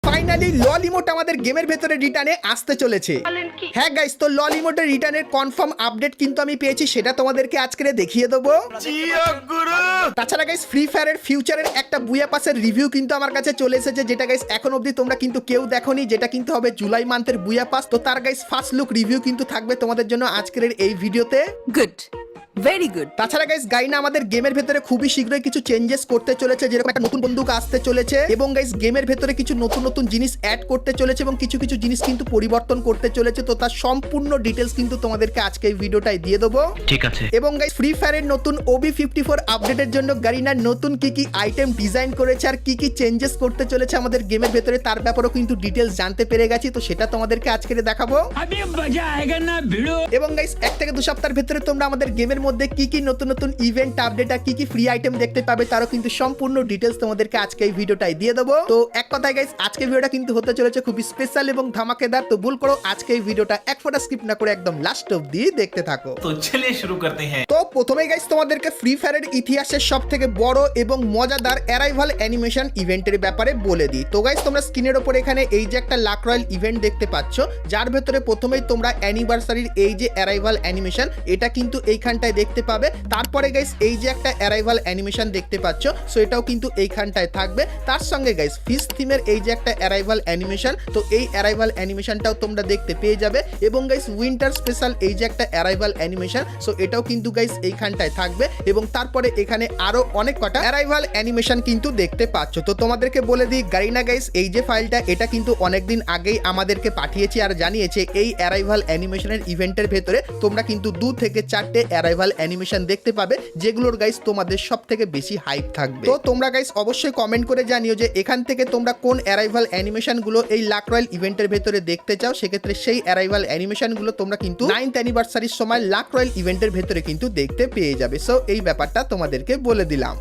Finally লল emote আমাদের গেমের ভেতরে রিটার্নে আসতে চলেছে। হ্যাঁ গাইস, তো লল ইমোটের রিটার্নের কনফার্ম আপডেট কিন্তু আমি পেয়েছি, সেটা তোমাদেরকে আজকে দেখিয়ে দেবো। তাছাড়া গাইস ফ্রি ফায়ারের ফিউচারের একটা বুয়া পাসের রিভিউ কিন্তু আমার কাছে চলে এসেছে, যেটা গাইস এখন অবধি তোমরা কিন্তু কেউ দেখোনি, যেটা কিন্তু হবে জুলাই মান্থের বুয়া পাস। তো তার গাইস ফার্স্ট লুক রিভিউ কিন্তু থাকবে তোমাদের জন্য আজকের এই ভিডিওতে। Good, very good. তাছাড়া গাইস গাইনা আমাদের গেমের ভেতরে খুবই শীঘ্রই কিছু চেঞ্জেস করতে চলেছে, যেরকম একটা নতুন বন্দুক আসতে চলেছে, এবং গাইস গেমের ভেতরে কিছু নতুন নতুন জিনিস অ্যাড করতে চলেছে এবং কিছু কিছু জিনিস কিন্তু পরিবর্তন করতে চলেছে। তো তার সম্পূর্ণ ডিটেলস কিন্তু তোমাদেরকে আজকে এই ভিডিওটাই দিয়ে দেবো, ঠিক আছে। এবং গাইস ফ্রি ফায়ারের নতুন OB54 আপডেটের জন্য গারিনার নতুন কি কি আইটেম ডিজাইন করেছে আর কি কি চেঞ্জেস করতে চলেছে আমাদের গেমের ভেতরে, তার ব্যাপারেও কিন্তু ডিটেলস জানতে পেরে গেছি। তো সেটা তোমাদেরকে আজকে দেখাবো। এবং গাইস 1 থেকে 2 সপ্তাহের ভেতরে তোমরা আমাদের গেমের মধ্যে কি কি নতুন নতুন ইভেন্ট আপডেট আর কি কি ফ্রি আইটেম দেখতে পাবে, তারও কিন্তু সম্পূর্ণ ডিটেলস তোমাদেরকে আজকে এই ভিডিওটাই দিয়ে দেবো। তো এক কথায় গাইস আজকে ভিডিওটা কিন্তু হতে চলেছে খুবই স্পেশাল এবং ধামাকেদার। তো ভুল করো আজকে এই ভিডিওটা এক ফোঁটা স্কিপ না করে একদম লাস্ট অবধি দেখতে থাকো। তো চলিয়ে শুরু করতে হ্যাঁ। তো প্রথমেই গাইস তোমাদেরকে ফ্রি ফায়ারের ইতিহাসের সবথেকে বড় এবং মজাদার অ্যারাইভাল অ্যানিমেশন ইভেন্টের ব্যাপারে বলে দিই। তো গাইস তোমরা স্ক্রিনের উপর এখানে এই যে একটা লাক রয়্যাল ইভেন্ট দেখতে পাচ্ছ, যার ভেতরে প্রথমেই তোমরা অ্যানিভার্সারির এই যে অ্যারাইভাল অ্যানিমেশন এটা কিন্তু এইখানটায় দেখতে পাবে। তারপরে গাইস এই যে একটা অ্যারাইভাল অ্যানিমেশন দেখতে পাচ্ছ, সো এটাও কিন্তু এইখানটায় থাকবে। তার সঙ্গে গাইস ফিশ থিমের এই যে একটা অ্যারাইভাল অ্যানিমেশন, তো এই অ্যারাইভাল অ্যানিমেশনটাও তোমরা দেখতে পেয়ে যাবে। এবং গাইস উইন্টার স্পেশাল এই যে একটা অ্যারাইভাল অ্যানিমেশন, সো এটাও কিন্তু গাইস এইখানটায় থাকবে। এবং তারপরে এখানে আরো অনেক কটা অ্যারাইভাল অ্যানিমেশন কিন্তু দেখতে পাচ্ছ। তো তোমাদেরকে বলে দিই গারিনা গাইস এই যে ফাইলটা এটা কিন্তু অনেকদিন আগেই আমাদেরকে পাঠিয়েছে আর জানিয়েছে এই অ্যারাইভাল অ্যানিমেশনের ইভেন্টের ভেতরে তোমরা কিন্তু 2 থেকে 4টে অ্যারাইভাল অ্যানিমেশন দেখতে পাবে, যেগুলোর গাইস তোমাদের সব থেকে বেশি হাইপ থাকবে। তো তোমরা গাইস অবশ্যই কমেন্ট করে জানিও যে এখান থেকে তোমরা কোন অ্যারাইভাল অ্যানিমেশন গুলো এই লাক রয়্যাল ইভেন্টের ভেতরে দেখতে চাও। সেক্ষেত্রে সেই অ্যারাইভাল অ্যানিমেশন গুলো তোমরা কিন্তু 9th অ্যানিভার্সারির সময় লাক রয়্যাল ইভেন্টের ভেতরে কিন্তু দেখতে পেয়ে যাবে। সো এই ব্যাপারটা তোমাদেরকে বলে দিলাম।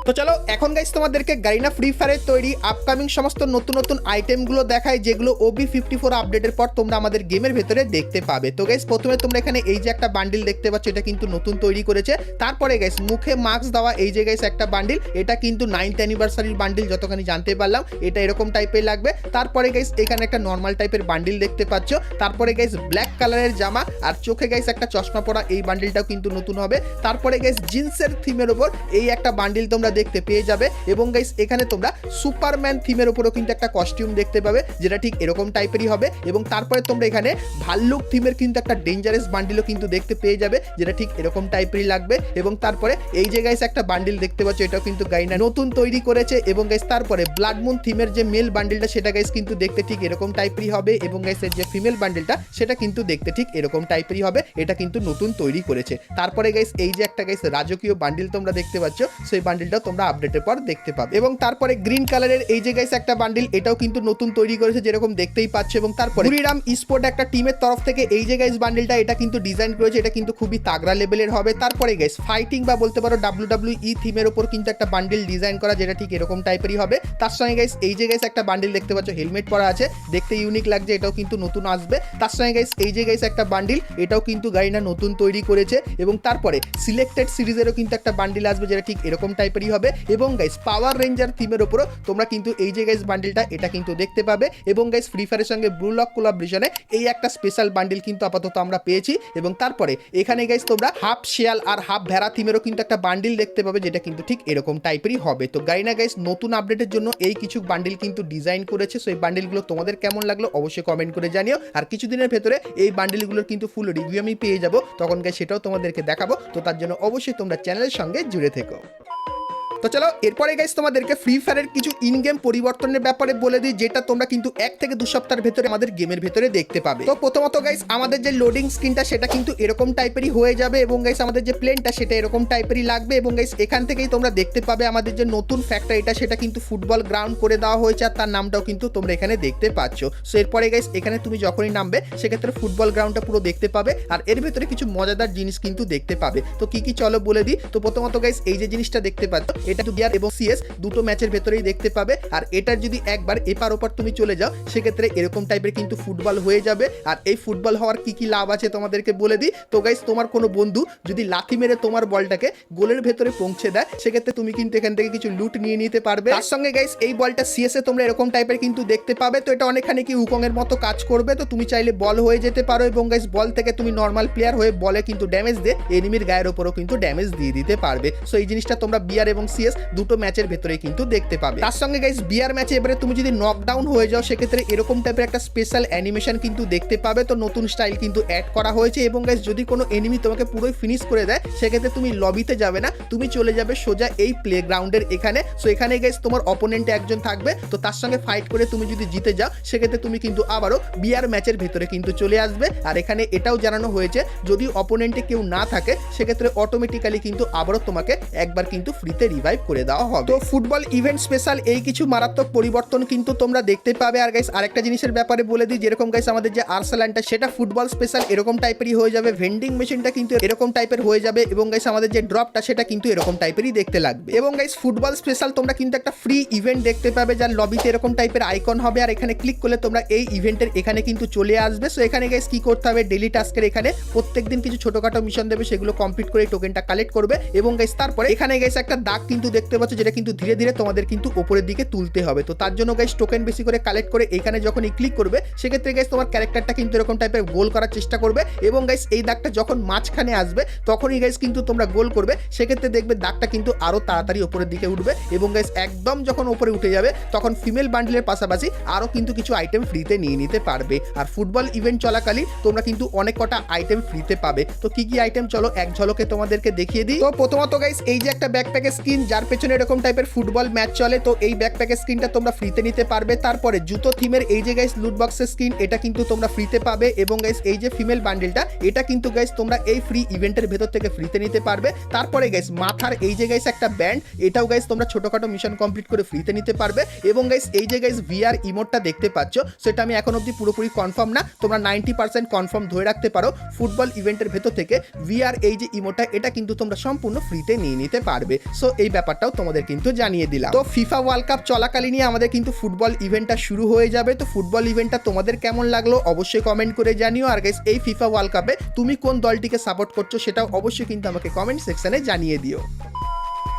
তো চলো এখন গাইস তোমাদেরকে গারিনা ফ্রি ফায়ারের তৈরি আপকামিং সমস্ত নতুন নতুন আইটেমগুলো দেখায়, যেগুলো OB54 আপডেটের পর তোমরা আমাদের গেমের ভেতরে দেখতে পাবে। তো গাইস প্রথমে তোমরা এখানে এই যে একটা বান্ডিল দেখতে পাচ্ছ, এটা কিন্তু নতুন তৈরি করেছে। তারপরে গাইস মুখে মাস্ক দেওয়া এই যে গাইস একটা বান্ডিল, এটা কিন্তু 9th অ্যানিভার্সারির বান্ডিল যতখানি জানতে পারলাম, এটা এরকম টাইপের লাগবে। তারপরে গাইস এখানে একটা নর্মাল টাইপের বান্ডিল দেখতে পাচ্ছ। তারপরে গাইস ব্ল্যাক কালারের জামা আর চোখে গাইস একটা চশমা পরা এই বান্ডিলটাও কিন্তু নতুন হবে। তারপরে গাইস জিন্সের থিমের উপর এই একটা বান্ডিল তোমরা দেখতে পেয়ে যাবে। এবং গাইস এখানে তোমরা সুপারম্যান থিমের উপরও কিন্তু একটা কস্টিউম দেখতে পাবে, যেটা ঠিক এরকম টাইপেরই হবে। এবং তারপরে তোমরা এখানে ভাল্লুক থিমের কিন্তু একটা ডেঞ্জারাস বান্ডিলও কিন্তু দেখতে পেয়ে যাবে, যেটা ঠিক এরকম টাইপেরই লাগবে। এবং তারপরে এই যে গাইস একটা বান্ডিল দেখতে পাচ্ছ, এটাও কিন্তু গাইনা নতুন তৈরি করেছে। এবং গাইস তারপরে ব্লাড মুন থিমের যে মেল বান্ডিলটা সেটা গাইস কিন্তু দেখতে ঠিক এরকম টাইপেরই হবে। এবং গাইস এর যে ফিমেল বান্ডিলটা সেটা কিন্তু দেখতে ঠিক এরকম টাইপেরই হবে, এটা কিন্তু নতুন তৈরি করেছে। তারপরে গাইস এই যে একটা গাইস রাজকীয় বান্ডিল তোমরা দেখতে পাচ্ছ, সেই বান্ডিলটা তোমরা আপডেটের পর দেখতে পাবে। এবং তারপরে গ্রিন কালারের এই যে গাইস একটা বান্ডিল, এটাও কিন্তু নতুন তৈরি করেছে যেরকম দেখতেই পাচ্ছ। এবং তারপরে বুরিরাম স্পোর্ট একটা টিমের তরফ থেকে এই যে গাইস বান্ডিলটা এটা কিন্তু ডিজাইন করেছে, এটা কিন্তু খুবই তাগড়া লেভেলের হবে। তারপরে গাইস ফাইটিং বা বলতে পারো WWE থিমের উপর কিন্তু একটা বান্ডিল ডিজাইন করা, যেটা ঠিক এরকম টাইপেরই হবে। তার সঙ্গে গাইস এই যে গাইস একটা বান্ডিল দেখতে পাচ্ছ, হেলমেট পরা আছে, দেখতে ইউনিক লাগছে, এটাও কিন্তু নতুন আসবে। তার সঙ্গে গাইস এই যে গাইস একটা বান্ডিল, এটাও কিন্তু গাইনা নতুন তৈরি করেছে। এবং তারপরে সিলেক্টেড সিরিজেরও কিন্তু একটা বান্ডিল আসবে, যেটা ঠিক এরকম টাইপেরই হবে। এবং গাইস পাওয়ার রেঞ্জার থিমের উপরও তোমরা কিন্তু এই যে গাইস বান্ডিলটা এটা কিন্তু দেখতে পাবে। এবং গাইস ফ্রি ফায়ারের সঙ্গে ব্লু লক কোলাবরেশনে এই একটা স্পেশাল বান্ডিল কিন্তু আপাতত আমরা পেয়েছি। এবং তারপরে এখানে গাইস তোমরা হাফ শিয়াল আর হাফ ভেড়া থিমেরও কিন্তু একটা বান্ডিল দেখতে পাবে, যেটা কিন্তু ঠিক এরকম টাইপেরই হবে। তো গাইনা গাইস নতুন আপডেটের জন্য এই কিছু বান্ডিল কিন্তু ডিজাইন করেছে। সো এই বান্ডিলগুলো তোমাদের কেমন লাগলো অবশ্যই কমেন্ট করে জানিও। আর কিছুদিনের ভেতরে এই বান্ডিলগুলোর কিন্তু ফুল রিভিউ আমি পেয়ে যাবো, তখন গাইস সেটাও তোমাদেরকে দেখাবো। তো তার জন্য অবশ্যই তোমরা চ্যানেলের সঙ্গে জুড়ে থেকো। তো চলো এরপরে গাইস তোমাদেরকে ফ্রি ফায়ারের কিছু ইন গেম পরিবর্তনের ব্যাপারে বলে দিই, যেটা তোমরা কিন্তু 1 থেকে 2 সপ্তাহের ভেতরে আমাদের গেমের ভেতরে দেখতে পাবে। তো প্রথমত গাইস আমাদের যে লোডিং স্ক্রিনটা সেটা কিন্তু এরকম টাইপেরই হয়ে যাবে। এবং গাইস আমাদের যে প্লেনটা সেটা এরকম টাইপেরই লাগবে। এবং গাইস এখান থেকেই তোমরা দেখতে পাবে আমাদের যে নতুন ফ্যাক্টরিটা সেটা কিন্তু ফুটবল গ্রাউন্ড করে দেওয়া হয়েছে, আর তার নামটাও কিন্তু তোমরা এখানে দেখতে পাচ্ছ। সো এরপরে গাইস এখানে তুমি যখনই নামবে সেক্ষেত্রে ফুটবল গ্রাউন্ডটা পুরো দেখতে পাবে, আর এর ভেতরে কিছু মজাদার জিনিস কিন্তু দেখতে পাবে। তো কি কি চলো বলে দিই। তো প্রথমত গাইস এই যে জিনিসটা দেখতে পাচ্ছ, এটা বিআর এবং সিএস দুটো ম্যাচের ভেতরেই দেখতে পাবে। আর এটার যদি একবার এপার ওপার তুমি চলে যাও সেক্ষেত্রে এরকম টাইপের কিন্তু ফুটবল হয়ে যাবে। আর এই ফুটবল হওয়ার কি কি লাভ আছে তোমাদেরকে বলে দিই। তো গাইস তোমার কোনো বন্ধু যদি লাথি মেরে তোমার বলটাকে গোলের ভেতরে পৌঁছে দেয় সেক্ষেত্রে তুমি কিন্তু এখান থেকে কিছু লুট নিয়ে নিতে পারবে। তার সঙ্গে গাইস এই বলটা সিএস এ তোমরা এরকম টাইপের কিন্তু দেখতে পাবে। তো এটা অনেকখানি কি উকং এর মতো কাজ করবে। তো তুমি চাইলে বল হয়ে যেতে পারো এবং গাইস বল থেকে তুমি নর্মাল প্লেয়ার হয়ে বলে কিন্তু ড্যামেজ দিয়ে এনিমির গায়ের উপরও কিন্তু ড্যামেজ দিয়ে দিতে পারবে। সো এই জিনিসটা তোমরা বিআর এবং সিএস দুটো ম্যাচের ভেতরে কিন্তু দেখতে পাবে। তার সঙ্গে গাইস বিআর ম্যাচে এবারে তুমি যদি নকডাউন হয়ে যাও সেক্ষেত্রে এরকম টাইপের একটা স্পেশাল অ্যানিমেশন কিন্তু দেখতে পাবে। তো নতুন স্টাইল কিন্তু অ্যাড করা হয়েছে এবং গাইস যদি কোনো এনিমি তোমাকে পুরোই ফিনিশ করে দেয় সেক্ষেত্রে তুমি লবিতে যাবে না, তুমি চলে যাবে সোজা এই প্লেগ্রাউন্ডের এখানে। সো এখানে গাইস তোমার অপোনেন্টে একজন থাকবে, তো তার সঙ্গে ফাইট করে তুমি যদি জিতে যাও সেক্ষেত্রে তুমি কিন্তু আবারও বিআর ম্যাচের ভেতরে কিন্তু চলে আসবে। আর এখানে এটাও জানানো হয়েছে যদি অপোনেন্টে কেউ না থাকে সেক্ষেত্রে অটোমেটিক্যালি কিন্তু আবারও তোমাকে একবার কিন্তু ফ্রিতে রিভাইভ করে দেওয়া হবে। তো ফুটবল ইভেন্ট স্পেশাল এই কিছু মারাত্মক পরিবর্তন কিন্তু তোমরা দেখতে পাবে। আর গাইস আরেকটা জিনিসের ব্যাপারে বলে দিই, যেরকম গাইস আমাদের যে আর্সেনালটা সেটা ফুটবল স্পেশাল এরকম টাইপেরই হয়ে যাবে, ভেন্ডিং মেশিনটা কিন্তু এরকম টাইপের হয়ে যাবে এবং গাইস আমাদের যে ড্রপটা সেটা কিন্তু এরকম টাইপেরই দেখতে লাগবে। এবং গাইস ফুটবল স্পেশাল তোমরা কিন্তু একটা ফ্রি ইভেন্ট দেখতে পাবে যার লবিতে এরকম টাইপের আইকন হবে। আর এখানে ক্লিক করলে তোমরা এই ইভেন্টের এখানে কিন্তু চলে আসবে। সো এখানে গাইস কি করতে হবে, ডেইলি টাস্কের এখানে প্রত্যেকদিন কিছু ছোটখাটো মিশন দেবে, সেগুলো কমপ্লিট করে টোকেনটা কালেক্ট করবে এবং গাইস তারপরে এখানে গাইস একটা দাগ কিন্তু দেখতে পাচ্ছ যেটা কিন্তু ধীরে ধীরে তোমাদের কিন্তু উপরের দিকে তুলতে হবে। তো তার জন্য গাইস টোকেন বেশি করে কালেক্ট করে এখানে যখনই ক্লিক করবে সেক্ষেত্রে গাইস তোমার ক্যারেক্টারটা কিন্তু এরকম টাইপের গোল করার চেষ্টা করবে এবং গাইস এই দাগটা যখন মাঝখানে আসবে তখনই গাইস কিন্তু তোমরা গোল করবে, সেক্ষেত্রে দেখবে দাগটা কিন্তু আরো তাড়াতাড়ি উপরের দিকে উঠবে এবং গাইস একদম যখন উপরে উঠে যাবে তখন ফিমেল বান্ডেলের পাশাপাশি আরো কিন্তু কিছু আইটেম ফ্রিতে নিয়ে নিতে পারবে। আর ফুটবল ইভেন্ট চলাকালীন তোমরা কিন্তু অনেক কটা আইটেম ফ্রিতে পাবে। তো কি কি আইটেম চলো এক ঝলকে তোমাদেরকে দেখিয়ে দিই। তো প্রথমত গাইস এই যে একটা ব্যাকপ্যাকের স্কিন যার পেছনে এরকম টাইপের ফুটবল ম্যাচ চলে, তো এই ব্যাকপ্যাকের স্কিনটা তোমরা ফ্রিতে নিতে পারবে। তারপরে জুতো থিমের এই যে গাইস লুট বক্সের স্কিন এটা কিন্তু তোমরা ফ্রিতে পাবে এবং গাইস এই যে ফিমেল বান্ডেলটা এটা কিন্তু গাইস তোমরা এই ফ্রি ইভেন্টের ভেতর থেকে ফ্রিতে নিতে পারবে। তারপরে গাইস মাথার এই যে গাইস একটা ব্যান্ড এটাও গাইস তোমরা ছোটখাটো মিশন কমপ্লিট করে ফ্রিতে নিতে পারবে এবং গাইস এই যে গাইস ভিআর ইমোটটা দেখতে পাচ্ছ সেটা আমি এখন অবধি পুরোপুরি কনফার্ম না, তোমরা 90% কনফার্ম ধরে রাখতে পারো। ফুটবল ইভেন্টের ভেতর থেকে ভিআর এই যে ইমোটটা এটা কিন্তু তোমরা সম্পূর্ণ ফ্রিতে নিয়ে নিতে পারবে। সো এই ব্যাপারটাও তোমাদের কিন্তু জানিয়ে দিলাম। তো ফিফা ওয়ার্ল্ড কাপ চলাকালীনই আমাদের কিন্তু ফুটবল ইভেন্টটা শুরু হয়ে যাবে। তো ফুটবল ইভেন্টটা তোমাদের কেমন লাগলো অবশ্যই কমেন্ট করে জানিও। আর গাইস এই ফিফা ওয়ার্ল্ড কাপে তুমি কোন দলটিকে সাপোর্ট করছো সেটাও অবশ্যই কিন্তু আমাকে কমেন্ট সেকশনে জানিয়ে দিও।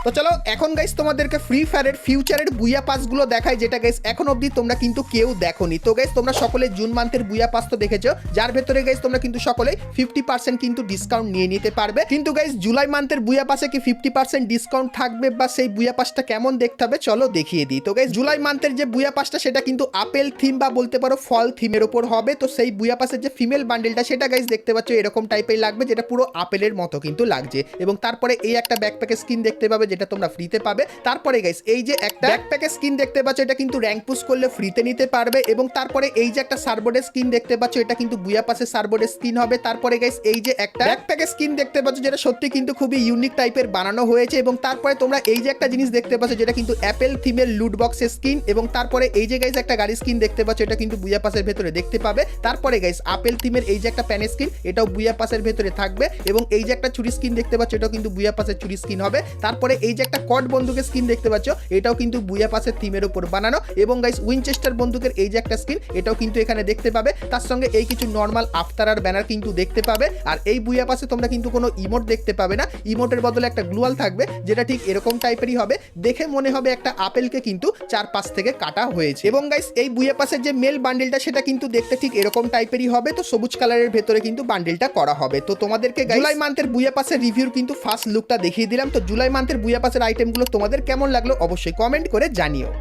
তো চলো এখন গাইস তোমাদেরকে ফ্রি ফায়ারের ফিউচারের বুয়া পাসগুলো দেখাই, যেটা গাইস এখন অবধি তোমরা কিন্তু কেউ দেখোনি। তো গাইস তোমরা সকলে জুন মান্থের বুয়া পাস তো দেখেছো, যার ভেতরে গাইস তোমরা কিন্তু সকলে 50% কিন্তু ডিসকাউন্ট নিয়ে নিতে পারবে। কিন্তু গাইস জুলাই মান্থের বুয়া পাসে কি 50% ডিসকাউন্ট থাকবে বা সেই বুয়া পাসটা কেমন দেখতে হবে চলো দেখিয়ে দিই। তো গাইস জুলাই মান্থের যে বুয়া পাসটা সেটা কিন্তু আপেল থিম বা বলতে পারো ফল থিমের উপর হবে। তো সেই বুয়া পাসের যে ফিমেল বান্ডেলটা সেটা গাইস দেখতে পাচ্ছ এরকম টাইপের লাগবে, যেটা পুরো আপেলের মতো কিন্তু লাগছে। এবং তারপরে এই একটা ব্যাকপ্যাকের স্কিন দেখতে পাবে যেটা তোমরা ফ্রিতে পাবে। তারপরে গাইস এই যে একটা ব্যাকপ্যাকের স্কিন দেখতে পাচ্ছ এটা কিন্তু র‍্যাঙ্ক পুশ করলে ফ্রিতে নিতে পারবে। এবং তারপরে এই যে একটা সার্বোর্ডের স্কিন দেখতে পাচ্ছ এটা কিন্তু বুয়া পাসের সার্বোর্ডের স্কিন হবে। তারপরে গাইস এই যে একটা ব্যাকপ্যাকের স্কিন দেখতে পাচ্ছ যেটা সত্যি কিন্তু খুবই ইউনিক টাইপের বানানো হয়েছে। এবং তারপরে তোমরা এই যে একটা জিনিস দেখতে পাচ্ছ যেটা কিন্তু অ্যাপেল থিমের লুট বক্সের স্কিন। এবং তারপরে এই যে গাইস একটা গাড়ি স্কিন দেখতে পাচ্ছ এটা কিন্তু বুয়া পাসের ভেতরে দেখতে পাবে। তারপরে গাইস আপেল থিমের এই যে একটা প্যান স্কিন এটাও বুয়া পাসের ভেতরে থাকবে। এবং এই যে একটা ছুরি স্কিন দেখতে পাচ্ছ এটাও কিন্তু বুয়া পাসের ছুরি স্কিন হবে। তারপরে এই যে একটা কট বন্দুকের স্কিন দেখতে পাচ্ছ এটাও কিন্তু বুয়া পাসের থিমের উপর বানানো। এবং গাইস উইনচেস্টার বন্দুকের এই যে একটা স্কিন এটাও কিন্তু এখানে দেখতে পাবে। তার সঙ্গে এই কিছু নর্মাল আফতার আর ব্যানার কিন্তু দেখতে পাবে। আর এই বুয়া পাসে তোমরা কিন্তু কোনো ইমোট দেখতে পাবে না, ইমোটের বদলে একটা গ্লুয়াল থাকবে যেটা ঠিক এরকম টাইপেরই হবে, দেখে মনে হবে একটা আপেলকে কিন্তু চারপাশ থেকে কাটা হয়েছে। এবং গাইস এই বুয়া পাসের যে মেল বান্ডেলটা সেটা কিন্তু দেখতে ঠিক এরকম টাইপেরই হবে। তো সবুজ কালারের ভেতরে কিন্তু বান্ডেলটা করা হবে। তো তোমাদেরকে জুলাই মান্থের বুয়া পাসের রিভিউর কিন্তু ফার্স্ট লুকটা দেখিয়ে দিলাম। তো জুলাই মান্থের বুয়া পাসের আইটেমগুলো তোমাদের কেমন লাগলো অবশ্যই কমেন্ট করে জানিও।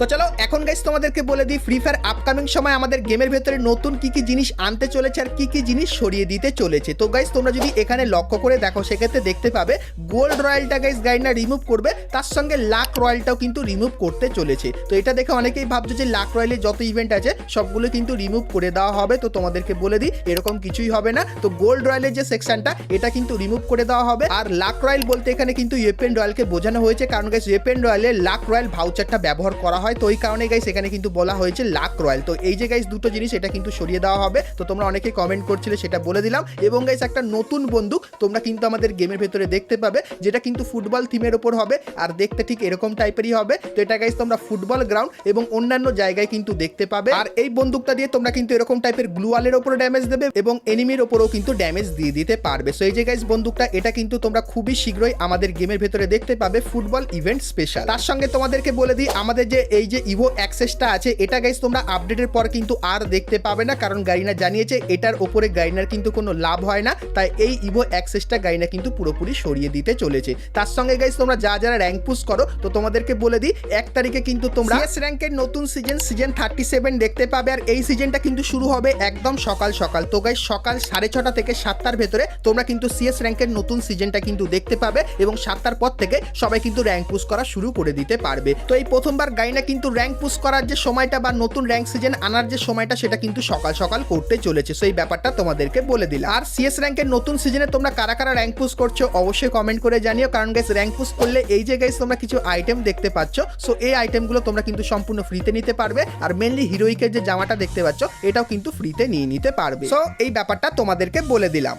তো চলো এখন গাইস তোমাদেরকে বলে দিই ফ্রি ফায়ার আপকামিং সময় আমাদের গেমের ভেতরে নতুন কি কি জিনিস আনতে চলেছে আর কি কি জিনিস সরিয়ে দিতে চলেছে। তো গাইস তোমরা যদি এখানে লক্ষ্য করে দেখো সেক্ষেত্রে দেখতে পাবে গোল্ড রয়্যালটা গাইস গাইডনা রিমুভ করবে, তার সঙ্গে লাক রয়্যালটাও কিন্তু রিমুভ করতে চলেছে। তো এটা দেখে অনেকেই ভাবছো যে লাক রয়্যালে যত ইভেন্ট আছে সবগুলো কিন্তু রিমুভ করে দেওয়া হবে। তো তোমাদেরকে বলে দিই এরকম কিছুই হবে না। তো গোল্ড রয়্যালের যে সেকশনটা এটা কিন্তু রিমুভ করে দেওয়া হবে। আর লাক রয়্যাল বলতে এখানে কিন্তু ওয়েপেন রয়্যালকে বোঝানো হয়েছে, কারণ গাইস ওয়েপেন রয়্যালে লাক রয়্যাল ভাউচারটা ব্যবহার করা হয়, তো ওই কারণে গাইস এখানে কিন্তু বলা হয়েছে লাক রয়্যাল। তো এই যে গাইস দুটো জিনিস এটা কিন্তু সরিয়ে দেওয়া হবে, তো তোমরা অনেকে কমেন্ট করছিলে সেটা বলে দিলাম। এবং গাইস একটা নতুন বন্দুক তোমরা কিন্তু আমাদের গেমের ভেতরে দেখতে পাবে, যেটা কিন্তু ফুটবল থিমের ওপর হবে আর দেখতে ঠিক এরকম টাইপেরই হবে। তো এটা গাইস তোমরা ফুটবল গ্রাউন্ড এবং অন্যান্য জায়গায় কিন্তু দেখতে পাবে। আর এই বন্দুকটা দিয়ে তোমরা কিন্তু এরকম টাইপের গ্লুওয়ালের ওপরে ড্যামেজ দেবে এবং এনিমির ওপরেও কিন্তু ড্যামেজ দিয়ে দিতে পারবে। সো এই যে গাইস বন্দুকটা এটা কিন্তু তোমরা খুবই শীঘ্রই আমাদের গেমের ভেতরে দেখতে পাবে ফুটবল ইভেন্ট স্পেশাল। তার সঙ্গে তোমাদেরকে বলে দিই আমাদের যে এই যে ইভো অ্যাক্সেসটা আছে এটা গাইস তোমরা আপডেটের পর কিন্তু আর দেখতে পাবে না, কারণ গারিনা জানিয়েছে এটার ওপরে গারিনার কিন্তু কোনো লাভ হয় না, তাই এই ইভো অ্যাক্সেসটা গারিনা কিন্তু পুরোপুরি সরিয়ে দিতে চলেছে। তার সঙ্গে গাইস তোমরা যারা র্যাঙ্ক পুশ করো, তো তোমাদেরকে বলে দিই 1 তারিখে কিন্তু তোমরা সিএস র্যাঙ্কের নতুন সিজন 37 দেখতে পাবে। আর এই সিজনটা কিন্তু শুরু হবে একদম সকাল সকাল। তো গাইস সকাল 6:30 থেকে 7টার ভেতরে তোমরা কিন্তু সিএস র্যাঙ্কের নতুন সিজনটা কিন্তু দেখতে পাবে এবং 7টার পর থেকে সবাই কিন্তু র্যাঙ্ক পুশ করা শুরু করে দিতে পারবে। তো এই প্রথমবার গাইনা কিন্তু র্যাঙ্ক পুশ করার যে সময়টা বা নতুন র্যাঙ্ক সিজন আনার যে সময়টা সেটা কিন্তু সকাল সকাল করতে চলেছে। সেই ব্যাপারটা তোমাদেরকে বলে দিলাম। আর সিএস র্যাঙ্কের নতুন সিজনে তোমরা কারা কারা র্যাঙ্ক পুশ করছো অবশ্যই কমেন্ট করে জানিও, কারণ গাইস র্যাঙ্ক পুশ করলে এই যে গাইস তোমরা কিছু আইটেম দেখতে পাচ্ছ, সো এই আইটেমগুলো তোমরা কিন্তু সম্পূর্ণ ফ্রিতে নিতে পারবে। আর মেনলি হিরোইকের যে জামাটা দেখতে পাচ্ছ এটাও কিন্তু ফ্রিতে নিয়ে নিতে পারবে। সো এই ব্যাপারটা তোমাদেরকে বলে দিলাম।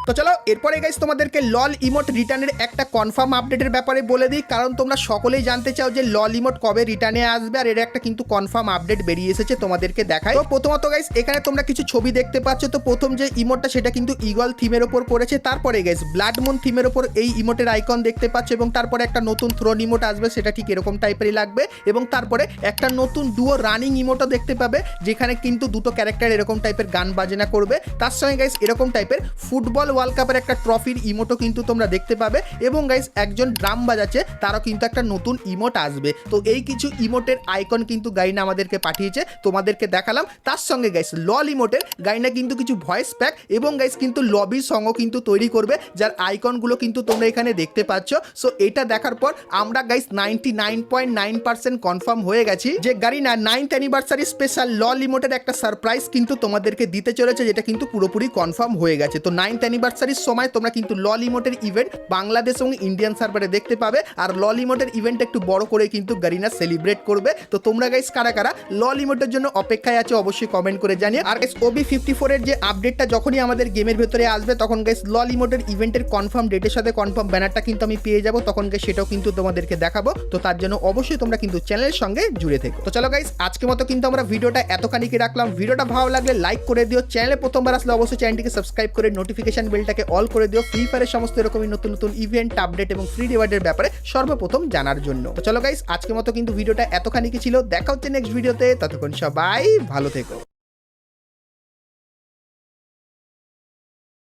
তো চলো এরপরে গাইস তোমাদেরকে লল ইমোট রিটার্নের একটা কনফার্ম আপডেটের ব্যাপারে বলে দিই, কারণ তোমরা সকলেই জানতে চাও যে লল ইমোট কবে রিটার্নে আসবে, আর এর একটা কিন্তু কনফার্ম আপডেট বেরিয়ে এসেছে তোমাদেরকে দেখাই। তো প্রথমত গাইস এখানে তোমরা কিছু ছবি দেখতে পাচ্ছ। তো প্রথম যে ইমোটটা সেটা কিন্তু ইগল থিমের ওপর করেছে, তারপরে গাইস ব্লাড মুন থিমের ওপর এই ইমোটের আইকন দেখতে পাচ্ছ এবং তারপরে একটা নতুন থ্রোন ইমোট আসবে, সেটা ঠিক এরকম টাইপেরই লাগবে। এবং তারপরে একটা নতুন ডুও রানিং ইমোটও দেখতে পাবে, যেখানে কিন্তু দুটো ক্যারেক্টার এরকম টাইপের গান বাজনা করবে। তার সঙ্গে গাইস এরকম টাইপের ফুটবল ওয়ার্ল্ড কাপের একটা ট্রফির ইমোটও কিন্তু তোমরা দেখতে পাবে। এবং গাইস একজন ড্রাম বাজাচ্ছে তারও কিন্তু একটা নতুন ইমোট আসবে। তো এই কিছু ইমোটের আইকন কিন্তু গাইনা আমাদেরকে পাঠিয়েছে, তোমাদেরকে দেখালাম। তার সঙ্গে গাইস লল ইমোটের গাইনা কিন্তু কিছু ভয়েস প্যাক এবং গাইস কিন্তু লবি সঙ্গও কিন্তু তৈরি করবে, যার আইকনগুলো কিন্তু তোমরা এখানে দেখতে পাচ্ছ। সো এটা দেখার পর আমরা গাইস 99.9% কনফার্ম হয়ে গেছি যে গারিনা 9th অ্যানিভার্সারি স্পেশাল লল ইমোটের একটা সারপ্রাইজ কিন্তু তোমাদেরকে দিতে চলেছে, যেটা কিন্তু পুরোপুরি কনফার্ম হয়ে গেছে। তো 9th অ্যানিভার্সারির সময় তোমরা কিন্তু লল ইমোটের ইভেন্ট বাংলাদেশ এবং ইন্ডিয়ান সার্ভারে দেখতে পাবে। আর লল ইমোটের ইভেন্ট একটু বড় করে কিন্তু গারিনা সেলিব্রেট করবে। তো তোমরা গাইস কারা কারা লল ইমোটের জন্য অপেক্ষায় আছো অবশ্যই কমেন্ট করে জানিও। আর গাইস OB54 এর যে আপডেটটা যখনই আমাদের গেমের ভেতরে আসবে তখন গাইস লল ইমোটের ইভেন্টের কনফার্ম ডেটের সাথে কনফার্ম ব্যানারটা কিন্তু আমি পেয়ে যাব, তখন গাইস সেটাও কিন্তু তোমাদেরকে দেখাবো। তো তার জন্য অবশ্যই তোমরা কিন্তু চ্যানেলের সঙ্গে জুড়ে থেকো। তো চলো গাইস আজকের মতো কিন্তু আমরা ভিডিওটা এতখানিকে রাখলাম। ভিডিওটা ভালো লাগলে লাইক করে দিও, চ্যানেলে প্রথমবার আসলে অবশ্যই চ্যানেলটিকে সাবস্ক্রাইব করে নোটিফিকেশন বেলটাকে অল করে দিও ফ্রি ফায়ারের সমস্ত এরকমই নতুন নতুন ইভেন্ট আপডেট এবং ফ্রি রিওয়ার্ডের ব্যাপারে সর্বপ্রথম জানার জন্য। তো চলো গাইস আজকের মতো কিন্তু ভিডিওটা এতখানি কি ছিল, দেখা হচ্ছে নেক্সট ভিডিওতে, ততক্ষণ সবাই ভালো থেকো।